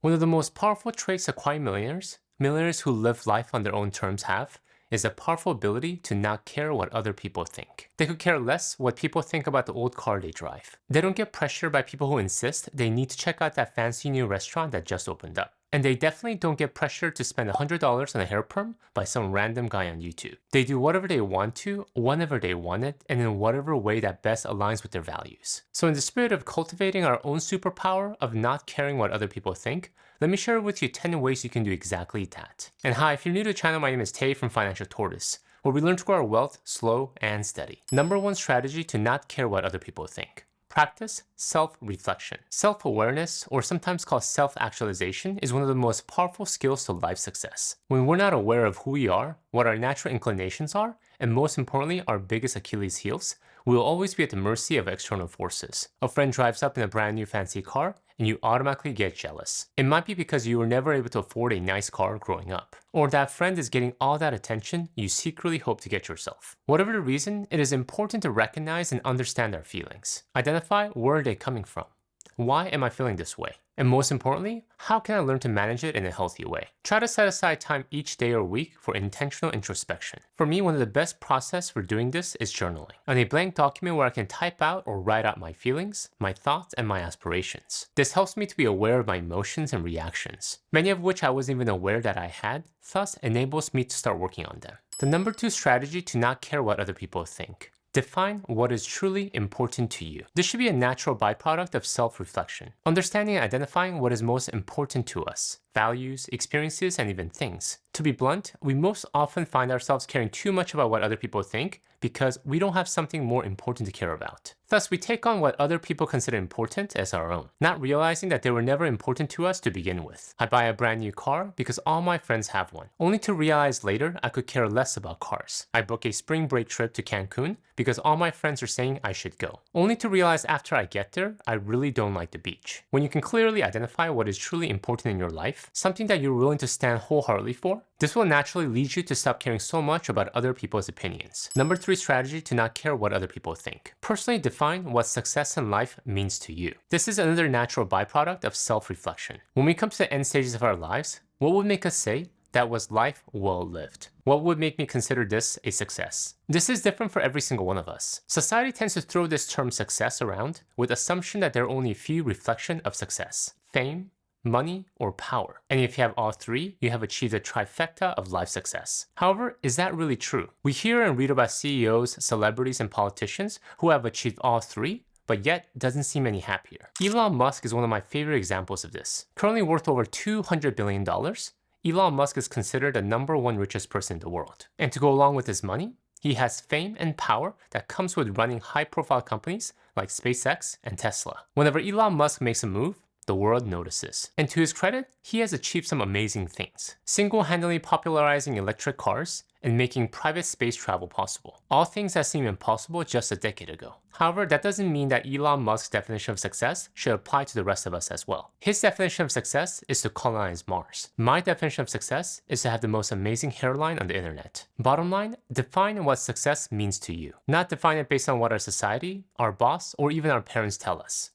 One of the most powerful traits acquiring millionaires who live life on their own terms have, is a powerful ability to not care what other people think. They could care less what people think about the old car they drive. They don't get pressured by people who insist they need to check out that fancy new restaurant that just opened up. And they definitely don't get pressured to spend $100 on a hair perm by some random guy on YouTube. They do whatever they want to, whenever they want it, and in whatever way that best aligns with their values. So in the spirit of cultivating our own superpower of not caring what other people think, let me share with you 10 ways you can do exactly that. And hi, if you're new to the channel, my name is Tay from Financial Tortoise, where we learn to grow our wealth slow and steady. Number one strategy to not care what other people think. Practice self-reflection. Self-awareness, or sometimes called self-actualization, is one of the most powerful skills to life success. When we're not aware of who we are, what our natural inclinations are, and most importantly, our biggest Achilles heels, we will always be at the mercy of external forces. A friend drives up in a brand new fancy car, and you automatically get jealous. It might be because you were never able to afford a nice car growing up. Or that friend is getting all that attention you secretly hope to get yourself. Whatever the reason, it is important to recognize and understand our feelings. Identify where they're coming from. Why am I feeling this way? And most importantly, how can I learn to manage it in a healthy way? Try to set aside time each day or week for intentional introspection. For me, one of the best processes for doing this is journaling. On a blank document where I can type out or write out my feelings, my thoughts, and my aspirations. This helps me to be aware of my emotions and reactions, many of which I wasn't even aware that I had, thus enables me to start working on them. The number two strategy to not care what other people think. Define what is truly important to you. This should be a natural byproduct of self-reflection. Understanding and identifying what is most important to us. Values, experiences, and even things. To be blunt, we most often find ourselves caring too much about what other people think because we don't have something more important to care about. Thus, we take on what other people consider important as our own, not realizing that they were never important to us to begin with. I buy a brand new car because all my friends have one, only to realize later I could care less about cars. I book a spring break trip to Cancun because all my friends are saying I should go, only to realize after I get there, I really don't like the beach. When you can clearly identify what is truly important in your life, something that you're willing to stand wholeheartedly for, this will naturally lead you to stop caring so much about other people's opinions. Number three strategy to not care what other people think. Personally define what success in life means to you. This is another natural byproduct of self-reflection. When we come to the end stages of our lives, what would make us say that was life well lived? What would make me consider this a success? This is different for every single one of us. Society tends to throw this term success around with assumption that there are only a few reflections of success. Fame, money, or power. And if you have all three, you have achieved a trifecta of life success. However, is that really true? We hear and read about CEOs, celebrities, and politicians who have achieved all three, but yet doesn't seem any happier. Elon Musk is one of my favorite examples of this. Currently worth over $200 billion, Elon Musk is considered the #1 richest person in the world. And to go along with his money, he has fame and power that comes with running high-profile companies like SpaceX and Tesla. Whenever Elon Musk makes a move, the world notices. And to his credit, he has achieved some amazing things. Single-handedly popularizing electric cars and making private space travel possible. All things that seemed impossible just a decade ago. However, that doesn't mean that Elon Musk's definition of success should apply to the rest of us as well. His definition of success is to colonize Mars. My definition of success is to have the most amazing hairline on the internet. Bottom line, define what success means to you. Not define it based on what our society, our boss, or even our parents tell us.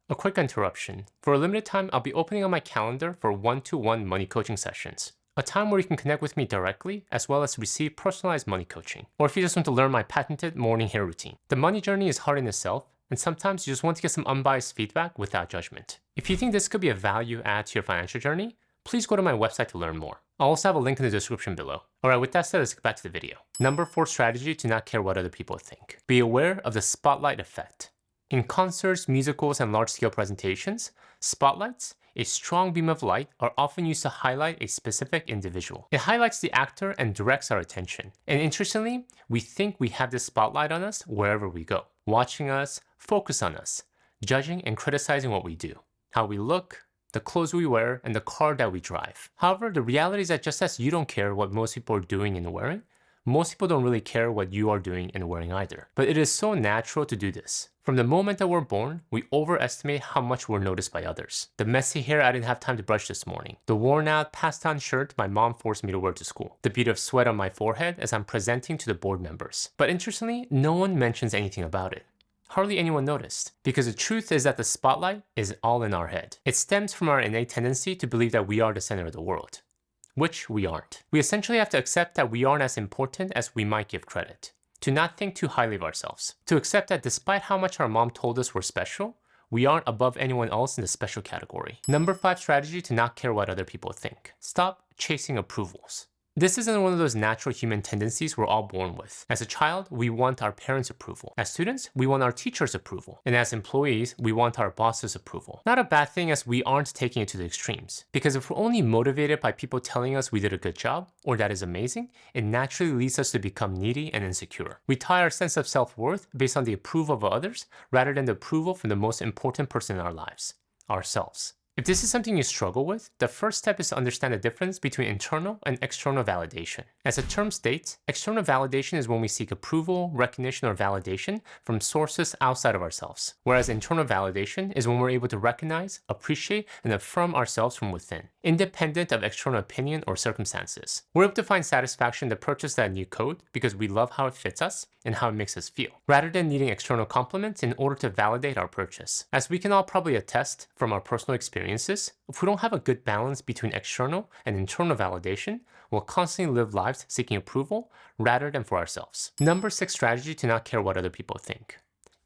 A quick interruption. For a limited time, I'll be opening up my calendar for one-to-one money coaching sessions. A time where you can connect with me directly, as well as receive personalized money coaching. Or if you just want to learn my patented morning hair routine. The money journey is hard in itself, and sometimes you just want to get some unbiased feedback without judgment. If you think this could be a value add to your financial journey, please go to my website to learn more. I'll also have a link in the description below. Alright, with that said, let's get back to the video. Number 4 strategy to not care what other people think. Be aware of the spotlight effect. In concerts, musicals, and large-scale presentations, spotlights, a strong beam of light, are often used to highlight a specific individual. It highlights the actor and directs our attention. And interestingly, we think we have this spotlight on us wherever we go, watching us, focus on us, judging and criticizing what we do, how we look, the clothes we wear, and the car that we drive. However, the reality is that just as you don't care what most people are doing and wearing, most people don't really care what you are doing and wearing either. But it is so natural to do this. From the moment that we're born, we overestimate how much we're noticed by others. The messy hair I didn't have time to brush this morning. The worn out, passed on shirt my mom forced me to wear to school. The bead of sweat on my forehead as I'm presenting to the board members. But interestingly, no one mentions anything about it. hardly anyone noticed. Because the truth is that the spotlight is all in our head. It stems from our innate tendency to believe that we are the center of the world, which we aren't. We essentially have to accept that we aren't as important as we might give credit. To not think too highly of ourselves. To accept that despite how much our mom told us we're special, we aren't above anyone else in the special category. Number 5 strategy to not care what other people think. Stop chasing approvals. This isn't one of those natural human tendencies we're all born with. As a child, we want our parents' approval. As students, we want our teachers' approval. And as employees, we want our boss's approval. Not a bad thing as we aren't taking it to the extremes. Because if we're only motivated by people telling us we did a good job, or that is amazing, it naturally leads us to become needy and insecure. We tie our sense of self-worth based on the approval of others rather than the approval from the most important person in our lives, ourselves. If this is something you struggle with, the first step is to understand the difference between internal and external validation. As the term states, external validation is when we seek approval, recognition, or validation from sources outside of ourselves, whereas internal validation is when we're able to recognize, appreciate, and affirm ourselves from within, independent of external opinion or circumstances. We're able to find satisfaction to purchase that new coat because we love how it fits us and how it makes us feel, rather than needing external compliments in order to validate our purchase. As we can all probably attest from our personal experiences, if we don't have a good balance between external and internal validation, we'll constantly live lives seeking approval rather than for ourselves. Number 6 strategy to not care what other people think.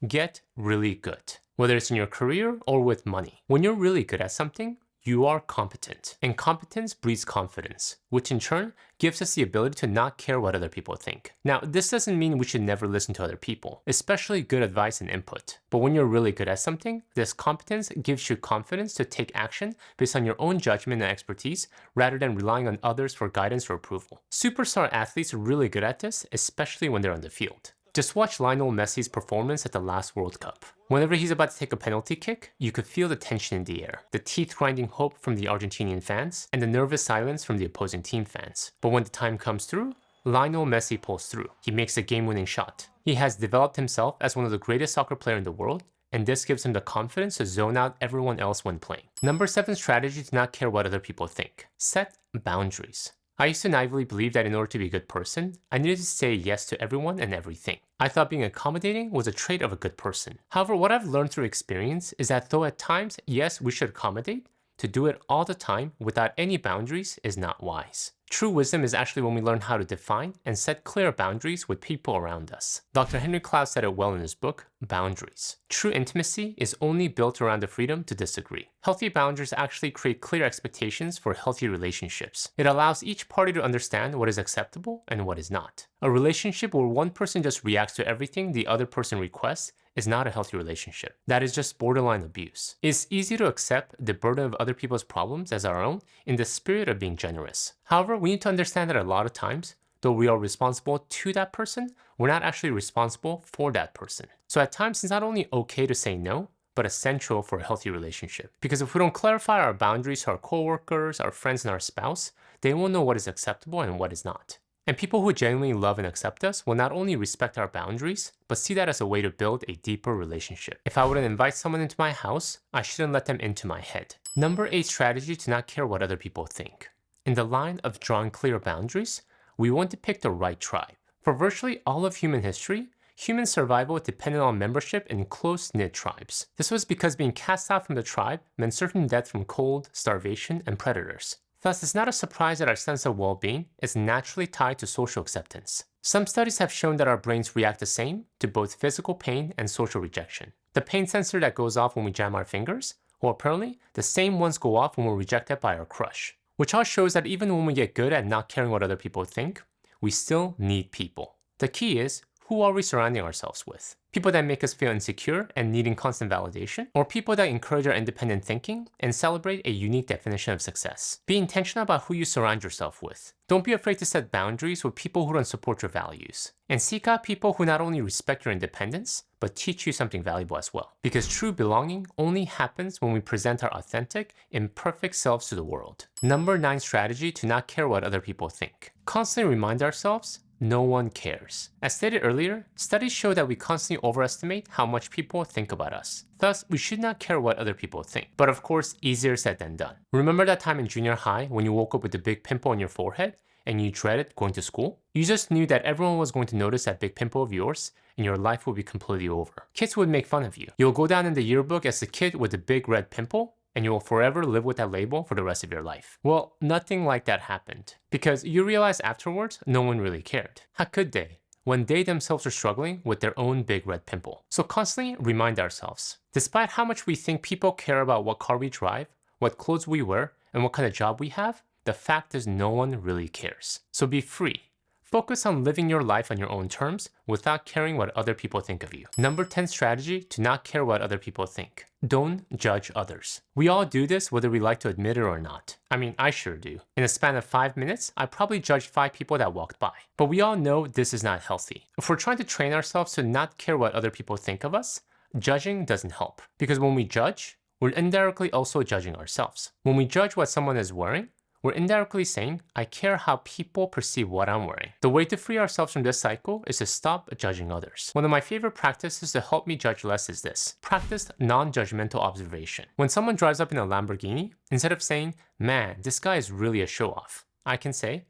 Get really good. Whether it's in your career or with money. When you're really good at something, you are competent. And competence breeds confidence, which in turn gives us the ability to not care what other people think. Now, this doesn't mean we should never listen to other people, especially good advice and input. But when you're really good at something, this competence gives you confidence to take action based on your own judgment and expertise rather than relying on others for guidance or approval. Superstar athletes are really good at this, especially when they're on the field. Just watch Lionel Messi's performance at the last World Cup. Whenever he's about to take a penalty kick, you could feel the tension in the air, the teeth-grinding hope from the Argentinian fans, and the nervous silence from the opposing team fans. But when the time comes through, Lionel Messi pulls through. He makes a game-winning shot. He has developed himself as one of the greatest soccer players in the world, and this gives him the confidence to zone out everyone else when playing. Number 7 strategy to not care what other people think. Set boundaries. I used to naively believe that in order to be a good person, I needed to say yes to everyone and everything. I thought being accommodating was a trait of a good person. However, what I've learned through experience is that though at times, yes, we should accommodate, to do it all the time without any boundaries is not wise. True wisdom is actually when we learn how to define and set clear boundaries with people around us. Dr. Henry Cloud said it well in his book, Boundaries. True intimacy is only built around the freedom to disagree. Healthy boundaries actually create clear expectations for healthy relationships. It allows each party to understand what is acceptable and what is not. A relationship where one person just reacts to everything the other person requests is not a healthy relationship. That is just borderline abuse. It's easy to accept the burden of other people's problems as our own in the spirit of being generous. However, we need to understand that a lot of times, though we are responsible to that person, we're not actually responsible for that person. So at times, it's not only okay to say no, but essential for a healthy relationship. Because if we don't clarify our boundaries to our coworkers, our friends, and our spouse, they won't know what is acceptable and what is not. And people who genuinely love and accept us will not only respect our boundaries, but see that as a way to build a deeper relationship. If I were to invite someone into my house, I shouldn't let them into my head. Number 8 strategy to not care what other people think. In the line of drawing clear boundaries, we want to pick the right tribe. For virtually all of human history, human survival depended on membership in close-knit tribes. This was because being cast out from the tribe meant certain death from cold, starvation, and predators. Thus, it's not a surprise that our sense of well-being is naturally tied to social acceptance. Some studies have shown that our brains react the same to both physical pain and social rejection. The pain sensor that goes off when we jam our fingers, well, apparently, the same ones go off when we're rejected by our crush. Which all shows that even when we get good at not caring what other people think, we still need people. The key is, who are we surrounding ourselves with? People that make us feel insecure and needing constant validation, or people that encourage our independent thinking and celebrate a unique definition of success? Be intentional about who you surround yourself with. Don't be afraid to set boundaries with people who don't support your values. And seek out people who not only respect your independence, but teach you something valuable as well. Because true belonging only happens when we present our authentic, imperfect selves to the world. Number 9 strategy to not care what other people think. Constantly remind ourselves, no one cares. As stated earlier, studies show that we constantly overestimate how much people think about us. Thus, we should not care what other people think. But of course, easier said than done. Remember that time in junior high when you woke up with a big pimple on your forehead and you dreaded going to school? You just knew that everyone was going to notice that big pimple of yours and your life would be completely over. Kids would make fun of you. You'll go down in the yearbook as the kid with the big red pimple, and you will forever live with that label for the rest of your life. Well, nothing like that happened, because you realize afterwards no one really cared. How could they, when they themselves are struggling with their own big red pimple? So constantly remind ourselves, despite how much we think people care about what car we drive, what clothes we wear, and what kind of job we have, the fact is no one really cares. So be free. Focus on living your life on your own terms without caring what other people think of you. Number 10 strategy to not care what other people think. Don't judge others. We all do this whether we like to admit it or not. I mean, I sure do. In a span of 5 minutes, I probably judged 5 people that walked by. But we all know this is not healthy. If we're trying to train ourselves to not care what other people think of us, judging doesn't help. Because when we judge, we're indirectly also judging ourselves. When we judge what someone is wearing, we're indirectly saying, I care how people perceive what I'm wearing. The way to free ourselves from this cycle is to stop judging others. One of my favorite practices to help me judge less is this. Practice non-judgmental observation. When someone drives up in a Lamborghini, instead of saying, man, this guy is really a show-off, I can say,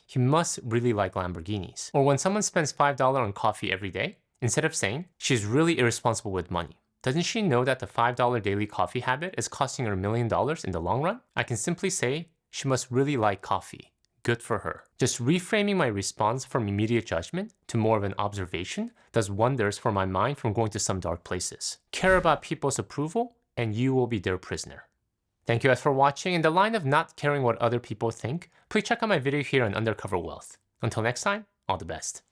he must really like Lamborghinis. Or when someone spends $5 on coffee every day, instead of saying, she's really irresponsible with money, doesn't she know that the $5 daily coffee habit is costing her $1 million in the long run? I can simply say, she must really like coffee. Good for her. Just reframing my response from immediate judgment to more of an observation does wonders for my mind from going to some dark places. Care about people's approval, and you will be their prisoner. Thank you guys for watching. In the line of not caring what other people think, please check out my video here on Undercover Wealth. Until next time, all the best.